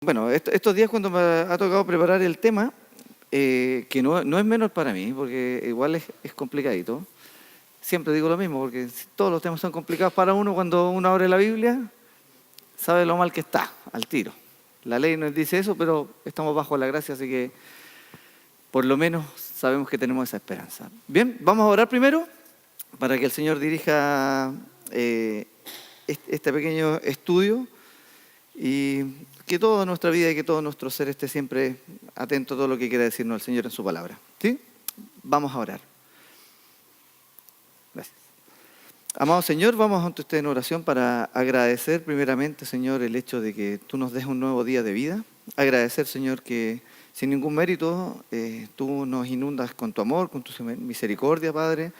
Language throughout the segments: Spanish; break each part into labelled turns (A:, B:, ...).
A: Bueno, estos días cuando me ha tocado preparar el tema, que no es menor para mí, porque igual es complicadito. Siempre digo lo mismo, porque todos los temas son complicados para uno cuando uno abre la Biblia, sabe lo mal que está, al tiro. La ley nos dice eso, pero estamos bajo la gracia, así que por lo menos sabemos que tenemos esa esperanza. Bien, vamos a orar primero para que el Señor dirija este pequeño estudio y que toda nuestra vida y que todo nuestro ser esté siempre atento a todo lo que quiera decirnos el Señor en su palabra. ¿Sí? Vamos a orar. Gracias. Amado Señor, vamos ante usted en oración para agradecer primeramente, Señor, el hecho de que tú nos des un nuevo día de vida. Agradecer, Señor, que sin ningún mérito tú nos inundas con tu amor, con tu misericordia, Padre,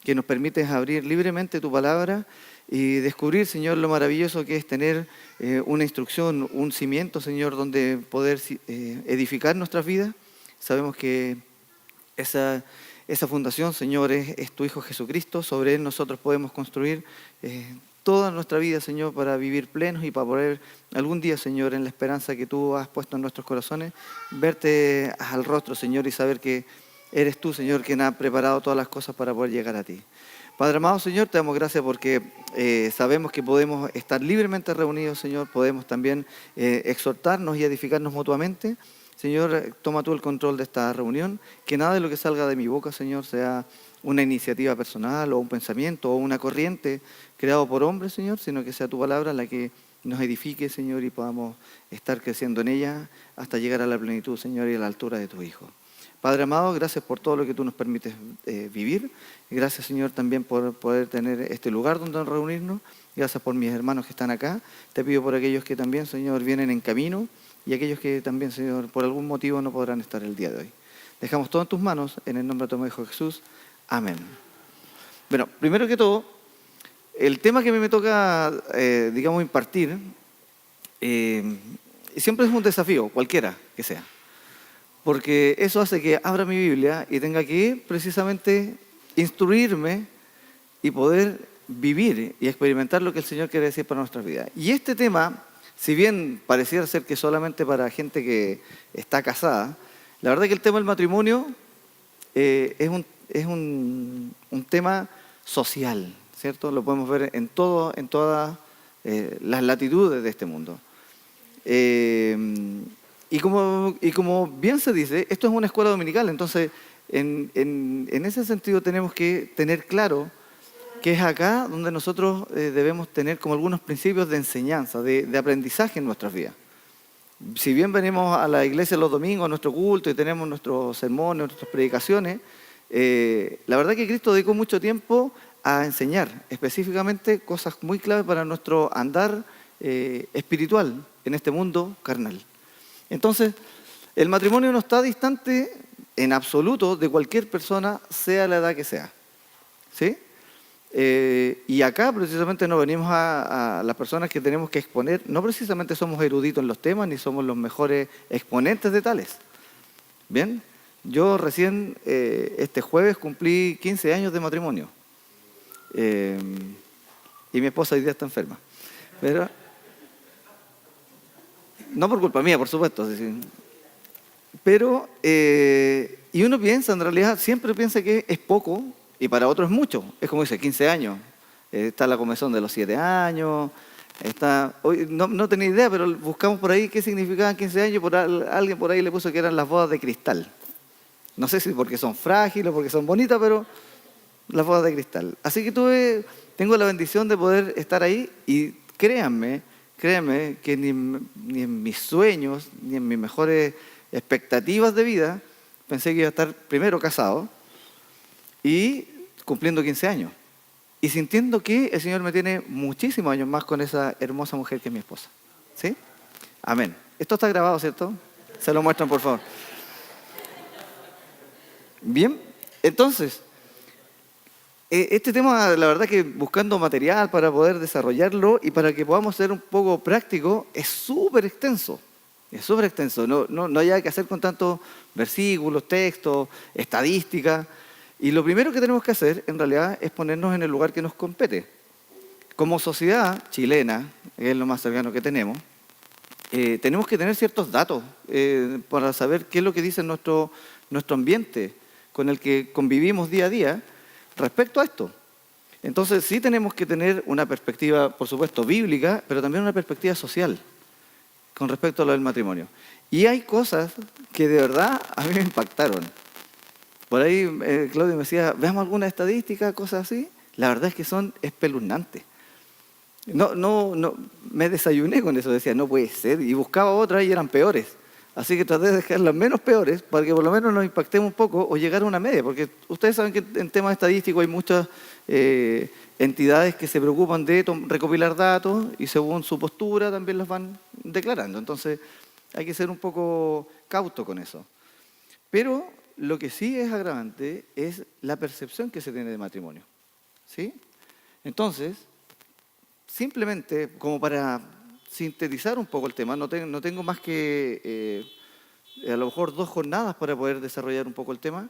A: que nos permites abrir libremente tu palabra y descubrir, Señor, lo maravilloso que es tener una instrucción, un cimiento, Señor, donde poder edificar nuestras vidas. Sabemos que esa fundación, Señor, es tu Hijo Jesucristo. Sobre Él nosotros podemos construir toda nuestra vida, Señor, para vivir plenos y para poder algún día, Señor, en la esperanza que tú has puesto en nuestros corazones, verte al rostro, Señor, y saber que eres tú, Señor, quien ha preparado todas las cosas para poder llegar a ti. Padre amado, Señor, te damos gracias porque sabemos que podemos estar libremente reunidos, Señor. Podemos también exhortarnos y edificarnos mutuamente. Señor, toma tú el control de esta reunión. Que nada de lo que salga de mi boca, Señor, sea una iniciativa personal o un pensamiento o una corriente creado por hombres, Señor, sino que sea tu palabra la que nos edifique, Señor, y podamos estar creciendo en ella hasta llegar a la plenitud, Señor, y a la altura de tu Hijo. Padre amado, gracias por todo lo que tú nos permites vivir. Gracias, Señor, también por poder tener este lugar donde reunirnos. Gracias por mis hermanos que están acá. Te pido por aquellos que también, Señor, vienen en camino y aquellos que también, Señor, por algún motivo no podrán estar el día de hoy. Dejamos todo en tus manos, en el nombre de tu Hijo Jesús. Amén. Bueno, primero que todo, el tema que me toca, digamos, impartir, siempre es un desafío, cualquiera que sea. Porque eso hace que abra mi Biblia y tenga que precisamente instruirme y poder vivir y experimentar lo que el Señor quiere decir para nuestras vidas. Y este tema, si bien pareciera ser que solamente para gente que está casada, la verdad que el tema del matrimonio es un tema social, ¿cierto? Lo podemos ver en todas las latitudes de este mundo. Y como bien se dice, esto es una escuela dominical, entonces en ese sentido tenemos que tener claro que es acá donde nosotros debemos tener como algunos principios de enseñanza, de aprendizaje en nuestras vidas. Si bien venimos a la iglesia los domingos, a nuestro culto y tenemos nuestros sermones, nuestras predicaciones, la verdad que Cristo dedicó mucho tiempo a enseñar específicamente cosas muy claves para nuestro andar espiritual en este mundo carnal. Entonces, el matrimonio no está distante en absoluto de cualquier persona, sea la edad que sea. ¿Sí? Y acá precisamente no venimos a las personas que tenemos que exponer, no precisamente somos eruditos en los temas, ni somos los mejores exponentes de tales. ¿Bien? Yo recién, este jueves, cumplí 15 años de matrimonio. Y mi esposa hoy día está enferma. Pero no por culpa mía, por supuesto. Sí. Pero, y uno piensa, en realidad, siempre piensa que es poco, y para otros es mucho. Es como dice, 15 años. Está la comezón de los 7 años. No tenía idea, pero buscamos por ahí qué significaban 15 años. Alguien por ahí le puso que eran las bodas de cristal. No sé si porque son frágiles o porque son bonitas, pero las bodas de cristal. Así que tengo la bendición de poder estar ahí y créanme que ni en mis sueños, ni en mis mejores expectativas de vida, pensé que iba a estar primero casado y cumpliendo 15 años. Y sintiendo que el Señor me tiene muchísimos años más con esa hermosa mujer que es mi esposa. ¿Sí? Amén. Esto está grabado, ¿cierto? Se lo muestran, por favor. Bien, entonces, este tema, la verdad que buscando material para poder desarrollarlo y para que podamos ser un poco prácticos, es súper extenso. Es súper extenso. No hay que hacer con tantos versículos, textos, estadísticas. Y lo primero que tenemos que hacer, en realidad, es ponernos en el lugar que nos compete. Como sociedad chilena, que es lo más cercano que tenemos, tenemos que tener ciertos datos para saber qué es lo que dice nuestro ambiente con el que convivimos día a día respecto a esto. Entonces sí tenemos que tener una perspectiva, por supuesto, bíblica, pero también una perspectiva social con respecto a lo del matrimonio. Y hay cosas que de verdad a mí me impactaron. Por ahí Claudio me decía, veamos alguna estadística, cosas así. La verdad es que son espeluznantes. No, me desayuné con eso, decía, no puede ser. Y buscaba otras y eran peores. Así que traté de dejar las menos peores para que por lo menos nos impactemos un poco o llegar a una media. Porque ustedes saben que en temas estadísticos hay muchas entidades que se preocupan de recopilar datos y según su postura también las van declarando. Entonces hay que ser un poco cauto con eso. Pero lo que sí es agravante es la percepción que se tiene de matrimonio. ¿Sí? Entonces, simplemente como para sintetizar un poco el tema, no tengo más que a lo mejor 2 jornadas para poder desarrollar un poco el tema,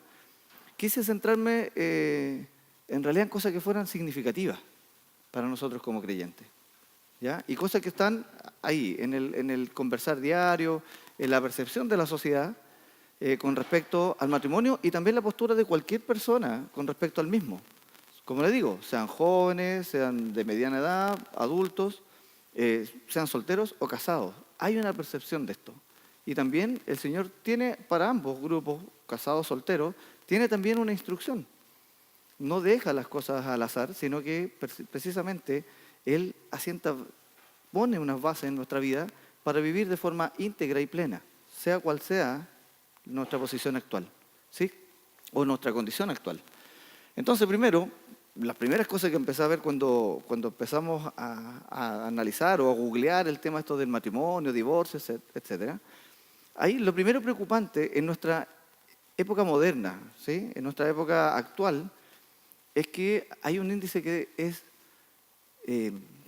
A: quise centrarme en realidad en cosas que fueran significativas para nosotros como creyentes, ¿ya? Y cosas que están ahí, en el conversar diario, en la percepción de la sociedad con respecto al matrimonio y también la postura de cualquier persona con respecto al mismo. Como les digo, sean jóvenes, sean de mediana edad, adultos, sean solteros o casados. Hay una percepción de esto. Y también el Señor tiene para ambos grupos, casados, solteros, tiene también una instrucción. No deja las cosas al azar, sino que precisamente Él pone unas bases en nuestra vida para vivir de forma íntegra y plena, sea cual sea nuestra posición actual, ¿sí? O nuestra condición actual. Entonces, primero, las primeras cosas que empecé a ver cuando empezamos a analizar o a googlear el tema esto del matrimonio, divorcios, etc. Ahí lo primero preocupante en nuestra época moderna, ¿sí? En nuestra época actual, es que hay un índice que es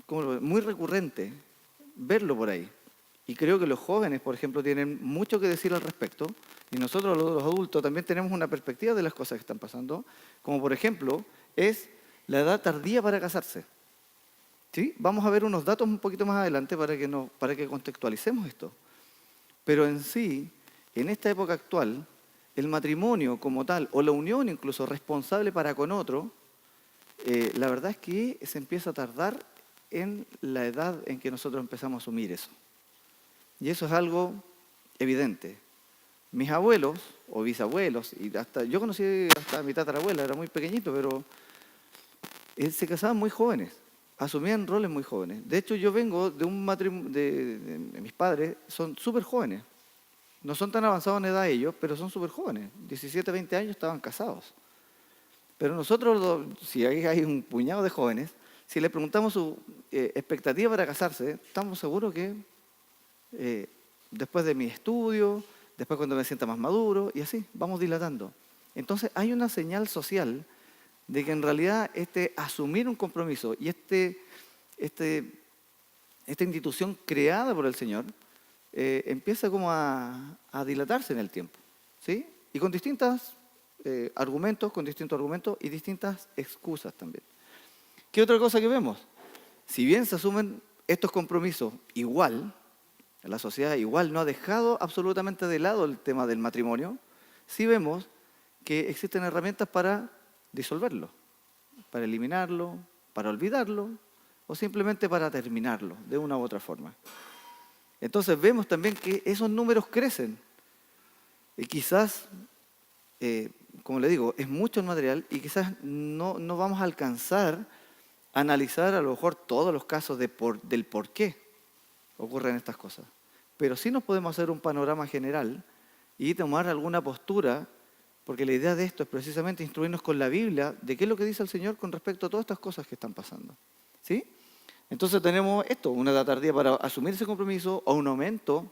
A: muy recurrente, verlo por ahí. Y creo que los jóvenes, por ejemplo, tienen mucho que decir al respecto, y nosotros los adultos también tenemos una perspectiva de las cosas que están pasando, como por ejemplo, es la edad tardía para casarse. ¿Sí? Vamos a ver unos datos un poquito más adelante para que contextualicemos esto. Pero en sí, en esta época actual, el matrimonio como tal, o la unión incluso responsable para con otro, la verdad es que se empieza a tardar en la edad en que nosotros empezamos a asumir eso. Y eso es algo evidente. Mis abuelos o bisabuelos, y yo conocí hasta a mi tatarabuela, era muy pequeñito, pero se casaban muy jóvenes, asumían roles muy jóvenes. De hecho, yo vengo de un matrimonio, de mis padres, son súper jóvenes. No son tan avanzados en edad ellos, pero son súper jóvenes. 17, 20 años estaban casados. Pero nosotros, si hay un puñado de jóvenes, si les preguntamos su expectativa para casarse, estamos seguros que después de mi estudio, después cuando me sienta más maduro, y así, vamos dilatando. Entonces hay una señal social de que en realidad asumir un compromiso y esta institución creada por el Señor empieza como a dilatarse en el tiempo, ¿sí? Y con distintos argumentos y distintas excusas también. ¿Qué otra cosa que vemos? Si bien se asumen estos compromisos igual, la sociedad igual no ha dejado absolutamente de lado el tema del matrimonio, sí vemos que existen herramientas para disolverlo, para eliminarlo, para olvidarlo o simplemente para terminarlo de una u otra forma. Entonces vemos también que esos números crecen y quizás, como le digo, es mucho el material y quizás no vamos a alcanzar a analizar a lo mejor todos los casos del por qué ocurren estas cosas. Pero sí nos podemos hacer un panorama general y tomar alguna postura, porque la idea de esto es precisamente instruirnos con la Biblia de qué es lo que dice el Señor con respecto a todas estas cosas que están pasando. ¿Sí? Entonces tenemos esto, una edad tardía para asumir ese compromiso o un aumento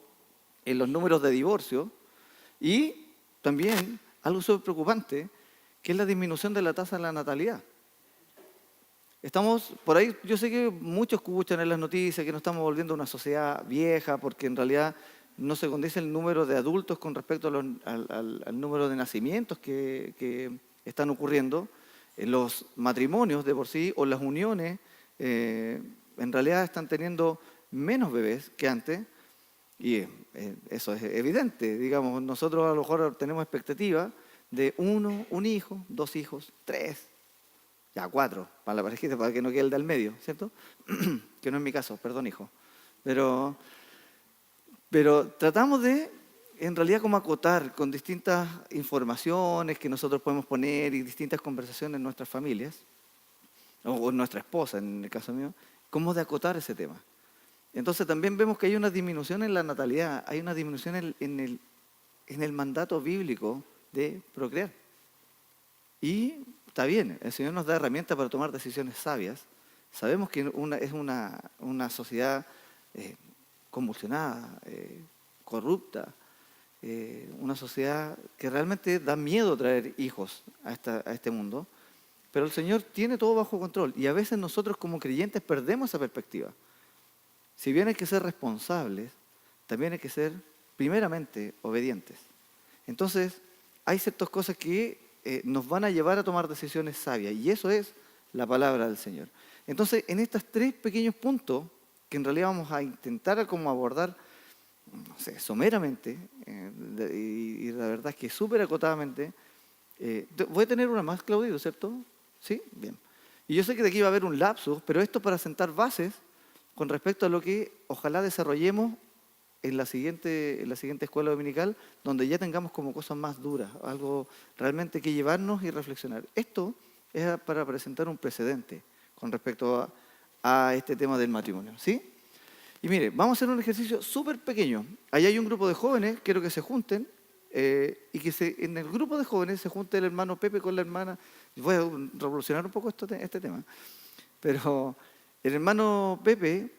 A: en los números de divorcio y también algo súper preocupante, que es la disminución de la tasa de la natalidad. Estamos por ahí, yo sé que muchos escuchan en las noticias que nos estamos volviendo una sociedad vieja porque en realidad no se condice el número de adultos con respecto al número de nacimientos que están ocurriendo. Los matrimonios de por sí o las uniones en realidad están teniendo menos bebés que antes Y eso es evidente. Digamos, nosotros a lo mejor tenemos expectativa de un hijo, 2 hijos, 3, ya 4, para la parejita, para que no quede el del medio, ¿cierto? Que no es mi caso, perdón, hijo. Pero tratamos de, en realidad, como acotar con distintas informaciones que nosotros podemos poner y distintas conversaciones en nuestras familias, o nuestra esposa, en el caso mío, cómo de acotar ese tema. Entonces también vemos que hay una disminución en la natalidad, hay una disminución en el mandato bíblico de procrear. Y está bien, el Señor nos da herramientas para tomar decisiones sabias. Sabemos que es una sociedad convulsionada, corrupta, una sociedad que realmente da miedo traer hijos a este mundo, pero el Señor tiene todo bajo control y a veces nosotros como creyentes perdemos esa perspectiva. Si bien hay que ser responsables, también hay que ser primeramente obedientes. Entonces, hay ciertas cosas que nos van a llevar a tomar decisiones sabias y eso es la palabra del Señor. Entonces, en estos 3 pequeños puntos, que en realidad vamos a intentar como abordar, no sé, someramente, y la verdad es que súper acotadamente, voy a tener una más, Claudio, ¿cierto? ¿Sí? Bien. Y yo sé que de aquí va a haber un lapsus, pero esto para sentar bases con respecto a lo que ojalá desarrollemos en la siguiente escuela dominical, donde ya tengamos como cosas más duras, algo realmente que llevarnos y reflexionar. Esto es para presentar un precedente con respecto a este tema del matrimonio, ¿sí? Y mire, vamos a hacer un ejercicio súper pequeño. Allá hay un grupo de jóvenes, quiero que se junten, y que en el grupo de jóvenes se junte el hermano Pepe con la hermana. Voy a revolucionar un poco este tema, pero el hermano Pepe,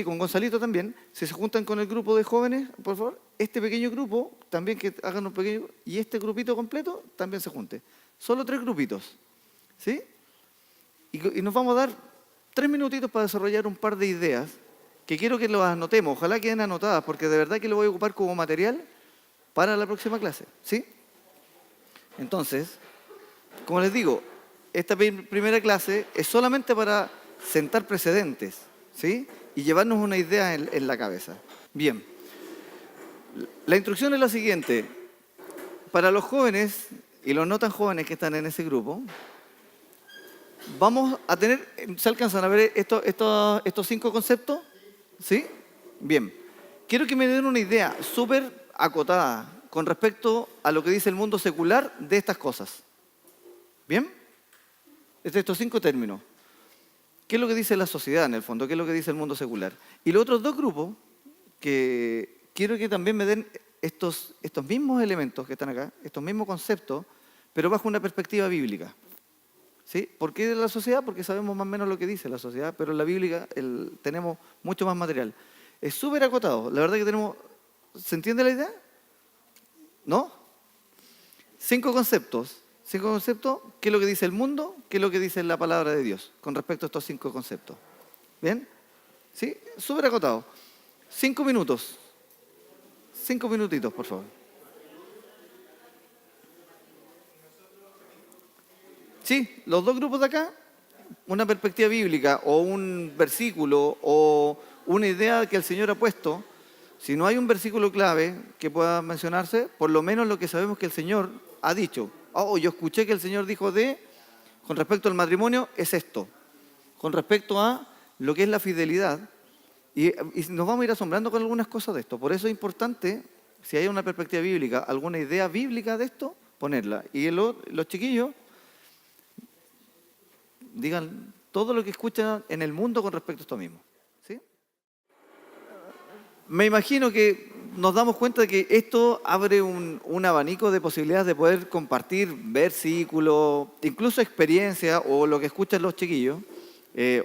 A: con Gonzalito también, si se juntan con el grupo de jóvenes, por favor, este pequeño grupo, también que hagan un pequeño, y este grupito completo también se junte. Solo 3 grupitos, ¿sí? Y nos vamos a dar 3 minutitos para desarrollar un par de ideas que quiero que lo anotemos, ojalá queden anotadas, porque de verdad que lo voy a ocupar como material para la próxima clase, ¿sí? Entonces, como les digo, esta primera clase es solamente para sentar precedentes, ¿sí? Y llevarnos una idea en la cabeza. Bien, la instrucción es la siguiente. Para los jóvenes y los no tan jóvenes que están en ese grupo, vamos a tener, ¿se alcanzan a ver estos 5 conceptos? ¿Sí? Bien. Quiero que me den una idea súper acotada con respecto a lo que dice el mundo secular de estas cosas. ¿Bien? De estos 5 términos. ¿Qué es lo que dice la sociedad en el fondo? ¿Qué es lo que dice el mundo secular? Y los otros 2 grupos, que quiero que también me den estos mismos elementos que están acá, estos mismos conceptos, pero bajo una perspectiva bíblica. ¿Sí? ¿Por qué de la sociedad? Porque sabemos más o menos lo que dice la sociedad, pero en la Biblia tenemos mucho más material. Es súper acotado. La verdad que tenemos... ¿Se entiende la idea? ¿No? 5 conceptos. 5 conceptos. ¿Qué es lo que dice el mundo? ¿Qué es lo que dice la palabra de Dios con respecto a estos 5 conceptos? ¿Bien? ¿Sí? Súper acotado. 5 minutos. 5 minutitos, por favor. Sí, los 2 grupos de acá, una perspectiva bíblica o un versículo o una idea que el Señor ha puesto. Si no hay un versículo clave que pueda mencionarse, por lo menos lo que sabemos que el Señor ha dicho. Oh, yo escuché que el Señor dijo con respecto al matrimonio, es esto. Con respecto a lo que es la fidelidad. Y nos vamos a ir asombrando con algunas cosas de esto. Por eso es importante, si hay una perspectiva bíblica, alguna idea bíblica de esto, ponerla. Y los chiquillos digan todo lo que escuchan en el mundo con respecto a esto mismo. ¿Sí? Me imagino que nos damos cuenta de que esto abre un abanico de posibilidades de poder compartir versículos, incluso experiencias o lo que escuchan los chiquillos,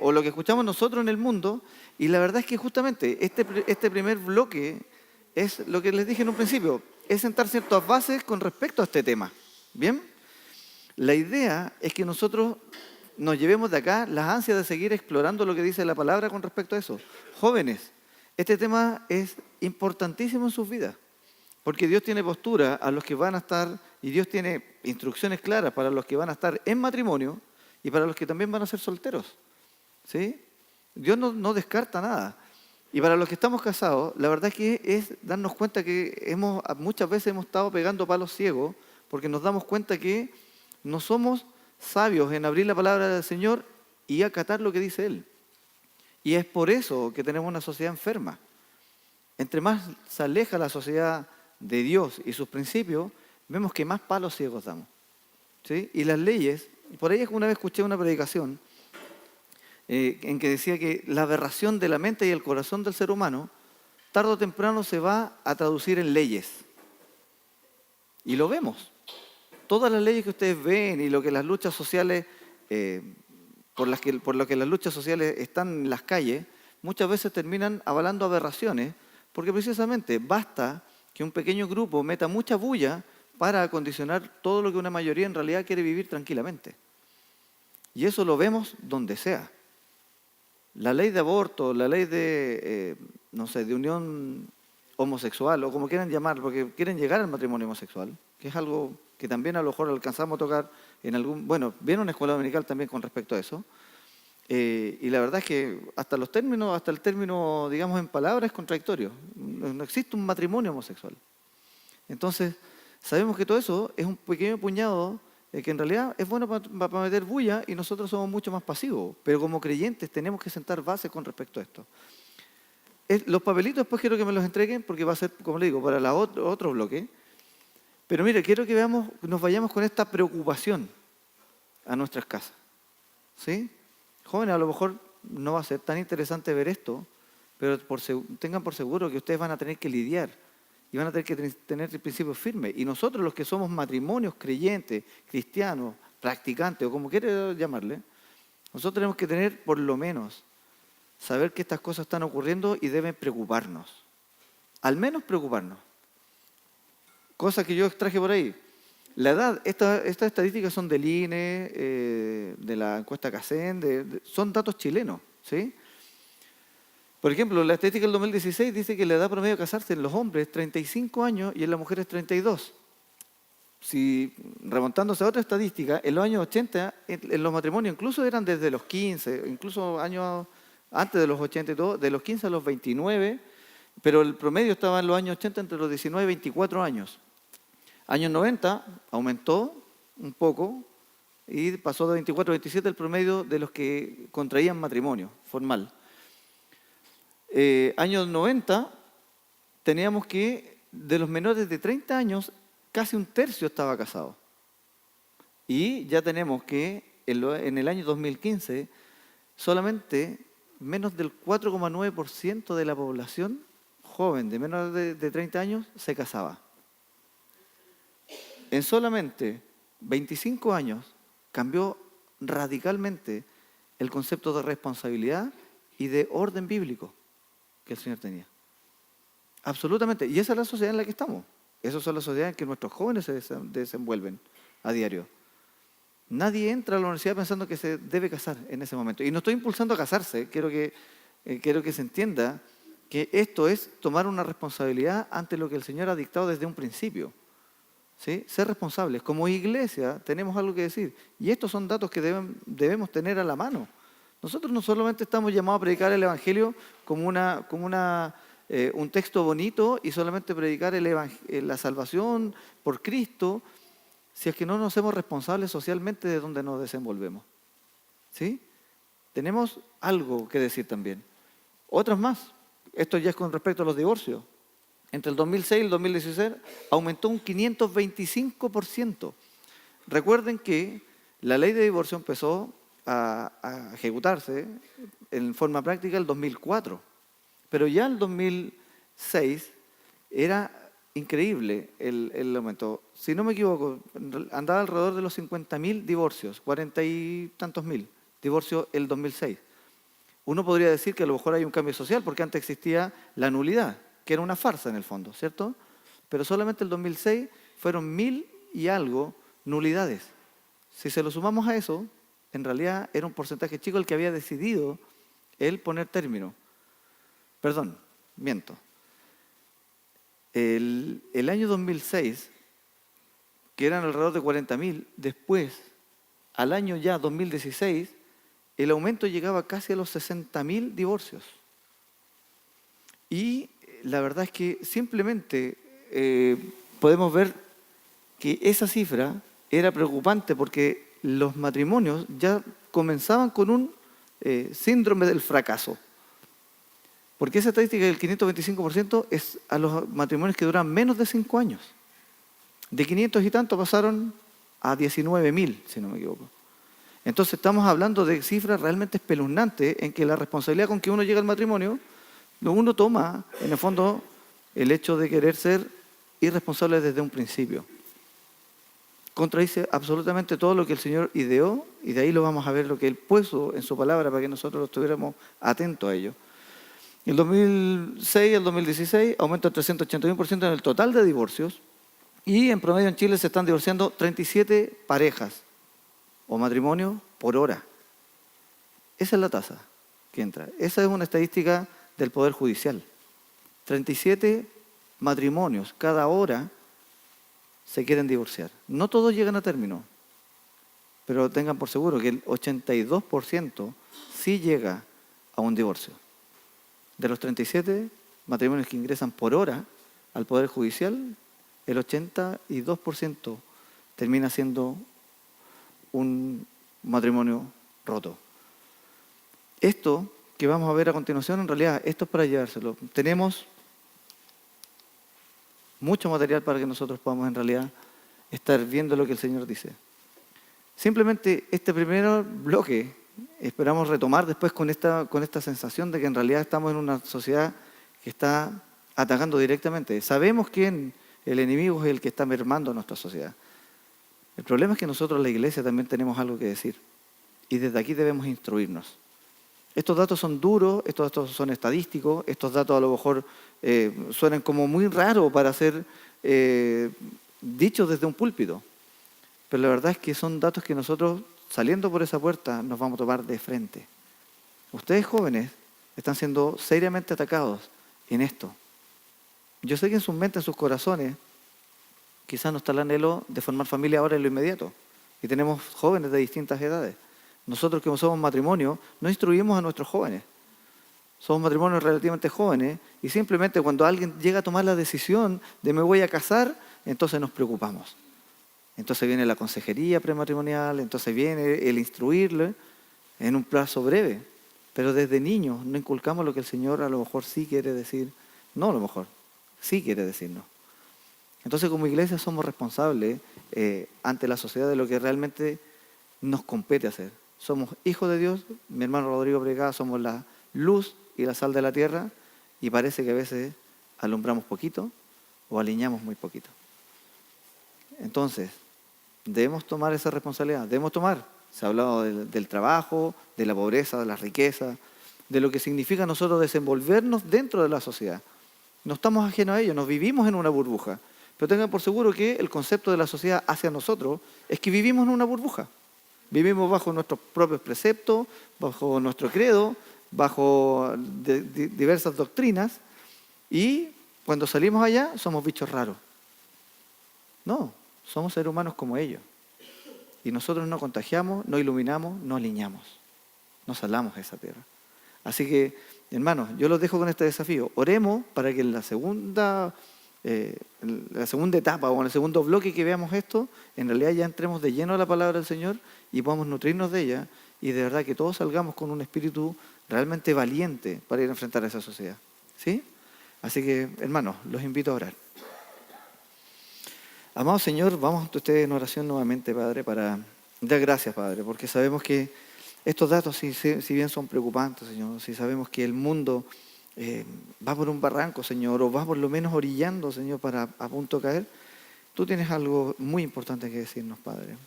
A: o lo que escuchamos nosotros en el mundo. Y la verdad es que justamente este primer bloque es lo que les dije en un principio, es sentar ciertas bases con respecto a este tema. ¿Bien? La idea es que nosotros nos llevemos de acá las ansias de seguir explorando lo que dice la palabra con respecto a eso. Jóvenes, este tema es importantísimo en sus vidas, porque Dios tiene postura a los que van a estar, y Dios tiene instrucciones claras para los que van a estar en matrimonio y para los que también van a ser solteros. ¿Sí? Dios no descarta nada. Y para los que estamos casados, la verdad es que es darnos cuenta que muchas veces hemos estado pegando palos ciegos porque nos damos cuenta que no somos sabios en abrir la palabra del Señor y acatar lo que dice Él. Y es por eso que tenemos una sociedad enferma. Entre más se aleja la sociedad de Dios y sus principios, vemos que más palos ciegos damos. ¿Sí? Y las leyes, por ahí una vez escuché una predicación en que decía que la aberración de la mente y el corazón del ser humano, tarde o temprano se va a traducir en leyes. Y lo vemos. Todas las leyes que ustedes ven y lo que las luchas sociales, por lo que las luchas sociales están en las calles, muchas veces terminan avalando aberraciones, porque precisamente basta que un pequeño grupo meta mucha bulla para acondicionar todo lo que una mayoría en realidad quiere vivir tranquilamente. Y eso lo vemos donde sea. La ley de aborto, la ley de, de unión homosexual, o como quieran llamar, porque quieren llegar al matrimonio homosexual, que es algo que también a lo mejor alcanzamos a tocar en viene una escuela dominical también con respecto a eso, y la verdad es que hasta el término, digamos, en palabras es contradictorio. No existe un matrimonio homosexual. Entonces, sabemos que todo eso es un pequeño puñado que en realidad es bueno para meter bulla y nosotros somos mucho más pasivos. Pero como creyentes tenemos que sentar bases con respecto a esto. Los papelitos después quiero que me los entreguen porque va a ser, como le digo, para otro bloque. Pero mire, quiero que nos vayamos con esta preocupación a nuestras casas. ¿Sí? Jóvenes, a lo mejor no va a ser tan interesante ver esto, pero tengan por seguro que ustedes van a tener que lidiar y van a tener que tener principios firmes. Y nosotros, los que somos matrimonios creyentes, cristianos, practicantes, o como quiera llamarle, nosotros tenemos que tener por lo menos saber que estas cosas están ocurriendo y deben preocuparnos. Al menos preocuparnos. Cosa que yo extraje por ahí. La edad, estas estadísticas son del INE, de la encuesta CACEN, son datos chilenos, ¿sí? Por ejemplo, la estadística del 2016 dice que la edad promedio de casarse en los hombres es 35 años y en las mujeres 32. Si remontándose a otra estadística, en los años 80, en los matrimonios incluso eran desde los 15, incluso años antes de los 80 y todo, de los 15 a los 29, pero el promedio estaba en los años 80 entre los 19 y 24 años. Años 90 aumentó un poco y pasó de 24 a 27 el promedio de los que contraían matrimonio formal. Años 90 teníamos que de los menores de 30 años casi un tercio estaba casado. Y ya tenemos que en el año 2015 solamente menos del 4,9% de la población joven de menos de 30 años se casaba. En solamente 25 años cambió radicalmente el concepto de responsabilidad y de orden bíblico que el Señor tenía. Absolutamente. Y esa es la sociedad en la que estamos. Esa es la sociedad en que nuestros jóvenes se desenvuelven a diario. Nadie entra a la universidad pensando que se debe casar en ese momento. Y no estoy impulsando a casarse. Quiero que se entienda que esto es tomar una responsabilidad ante lo que el Señor ha dictado desde un principio. ¿Sí? Ser responsables. Como iglesia tenemos algo que decir. Y estos son datos que debemos tener a la mano. Nosotros no solamente estamos llamados a predicar el Evangelio como un texto bonito y solamente predicar la salvación por Cristo, si es que no nos hacemos responsables socialmente de donde nos desenvolvemos. ¿Sí? Tenemos algo que decir también. Otros más. Esto ya es con respecto a los divorcios. Entre el 2006 y el 2016 aumentó un 525%. Recuerden que la ley de divorcio empezó a ejecutarse en forma práctica el 2004. Pero ya el 2006 era increíble el aumento. Si no me equivoco, andaba alrededor de los 50.000 divorcios, 40 y tantos mil divorcios el 2006. Uno podría decir que a lo mejor hay un cambio social porque antes existía la nulidad, que era una farsa en el fondo, ¿cierto? Pero solamente el 2006 fueron 1.000 y algo nulidades. Si se lo sumamos a eso, en realidad era un porcentaje chico el que había decidido él poner término. Perdón, miento. El año 2006, que eran alrededor de 40.000, después, al año ya 2016, el aumento llegaba casi a los 60.000 divorcios. Y la verdad es que simplemente podemos ver que esa cifra era preocupante porque los matrimonios ya comenzaban con un síndrome del fracaso. Porque esa estadística del 525% es a los matrimonios que duran menos de 5 años. De 500 y tanto pasaron a 19.000, si no me equivoco. Entonces estamos hablando de cifras realmente espeluznantes en que la responsabilidad con que uno llega al matrimonio, uno toma, en el fondo, el hecho de querer ser irresponsable desde un principio. Contradice absolutamente todo lo que el Señor ideó, y de ahí lo vamos a ver lo que Él puso en su palabra para que nosotros estuviéramos atentos a ello. Del 2006 al 2016 aumenta el 381% en el total de divorcios, y en promedio en Chile se están divorciando 37 parejas o matrimonios por hora. Esa es la tasa que entra. Esa es una estadística del Poder Judicial. 37 matrimonios cada hora se quieren divorciar. No todos llegan a término, pero tengan por seguro que el 82% sí llega a un divorcio. De los 37 matrimonios que ingresan por hora al Poder Judicial, el 82% termina siendo un matrimonio roto. Esto que vamos a ver a continuación, en realidad, esto es para llevárselo. Tenemos mucho material para que nosotros podamos en realidad estar viendo lo que el Señor dice. Simplemente este primer bloque esperamos retomar después con esta sensación de que en realidad estamos en una sociedad que está atacando directamente. Sabemos quién el enemigo es el que está mermando nuestra sociedad. El problema es que nosotros, la iglesia, también tenemos algo que decir. Y desde aquí debemos instruirnos. Estos datos son duros, estos datos son estadísticos, estos datos a lo mejor suenan como muy raros para ser dichos desde un púlpito. Pero la verdad es que son datos que nosotros, saliendo por esa puerta, nos vamos a tomar de frente. Ustedes jóvenes están siendo seriamente atacados en esto. Yo sé que en sus mentes, en sus corazones, quizás no está el anhelo de formar familia ahora en lo inmediato. Y tenemos jóvenes de distintas edades. Nosotros que somos matrimonio, no instruimos a nuestros jóvenes. Somos matrimonios relativamente jóvenes y simplemente cuando alguien llega a tomar la decisión de me voy a casar, entonces nos preocupamos. Entonces viene la consejería prematrimonial, entonces viene el instruirle en un plazo breve. Pero desde niños no inculcamos lo que el Señor a lo mejor sí quiere decir. No a lo mejor, sí quiere decirnos. Entonces como iglesia somos responsables ante la sociedad de lo que realmente nos compete hacer. Somos hijos de Dios, mi hermano Rodrigo Bregada, somos la luz y la sal de la tierra, y parece que a veces alumbramos poquito o aliñamos muy poquito. Entonces, debemos tomar esa responsabilidad, se ha hablado del trabajo, de la pobreza, de la riqueza, de lo que significa nosotros desenvolvernos dentro de la sociedad. No estamos ajenos a ello, nos vivimos en una burbuja, pero tengan por seguro que el concepto de la sociedad hacia nosotros es que vivimos en una burbuja. Vivimos bajo nuestros propios preceptos, bajo nuestro credo, bajo diversas doctrinas, y cuando salimos allá somos bichos raros. No, somos seres humanos como ellos. Y nosotros no contagiamos, no iluminamos, no aliñamos. No salamos a esa tierra. Así que, hermanos, yo los dejo con este desafío. Oremos para que en la segunda etapa o en el segundo bloque que veamos esto, en realidad ya entremos de lleno a la palabra del Señor y podamos nutrirnos de ella, y de verdad que todos salgamos con un espíritu realmente valiente para ir a enfrentar a esa sociedad. ¿Sí? Así que, hermanos, los invito a orar. Amado Señor, vamos ante ustedes en oración nuevamente, Padre, para dar gracias, Padre, porque sabemos que estos datos, si bien son preocupantes, Señor, si sabemos que el mundo va por un barranco, Señor, o va por lo menos orillando, Señor, para a punto de caer, tú tienes algo muy importante que decirnos, Padre.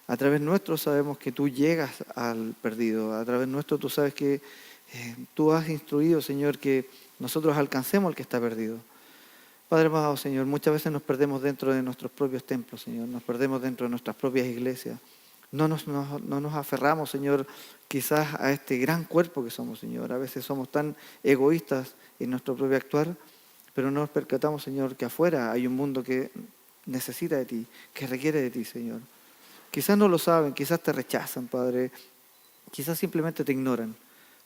A: A través nuestro sabemos que tú llegas al perdido, a través nuestro tú sabes que tú has instruido, Señor, que nosotros alcancemos al que está perdido. Padre amado, Señor, muchas veces nos perdemos dentro de nuestros propios templos, Señor, nos perdemos dentro de nuestras propias iglesias. No nos aferramos, Señor, quizás a este gran cuerpo que somos, Señor. A veces somos tan egoístas en nuestro propio actuar, pero no nos percatamos, Señor, que afuera hay un mundo que necesita de ti, que requiere de ti, Señor. Quizás no lo saben, quizás te rechazan, Padre, quizás simplemente te ignoran,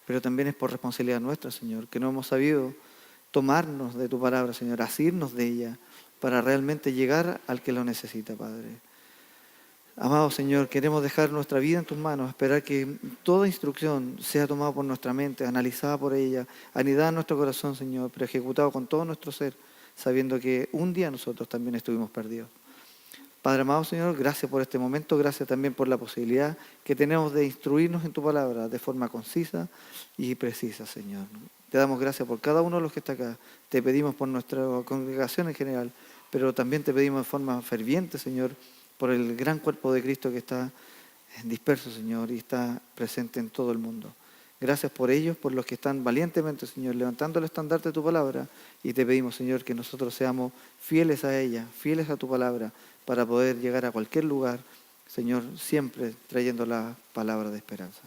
A: pero también es por responsabilidad nuestra, Señor, que no hemos sabido tomarnos de tu palabra, Señor, asirnos de ella para realmente llegar al que lo necesita, Padre. Amado Señor, queremos dejar nuestra vida en tus manos, esperar que toda instrucción sea tomada por nuestra mente, analizada por ella, anidada en nuestro corazón, Señor, pero ejecutado con todo nuestro ser, sabiendo que un día nosotros también estuvimos perdidos. Padre amado Señor, gracias por este momento, gracias también por la posibilidad que tenemos de instruirnos en tu palabra de forma concisa y precisa, Señor. Te damos gracias por cada uno de los que está acá. Te pedimos por nuestra congregación en general, pero también te pedimos de forma ferviente, Señor, por el gran cuerpo de Cristo que está disperso, Señor, y está presente en todo el mundo. Gracias por ellos, por los que están valientemente, Señor, levantando el estandarte de tu palabra. Y te pedimos, Señor, que nosotros seamos fieles a ella, fieles a tu palabra, para poder llegar a cualquier lugar, Señor, siempre trayendo la palabra de esperanza.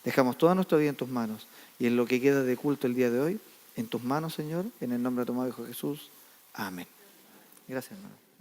A: Dejamos toda nuestra vida en tus manos y en lo que queda de culto el día de hoy, en tus manos, Señor, en el nombre de tu amado Hijo Jesús. Amén. Gracias, hermano.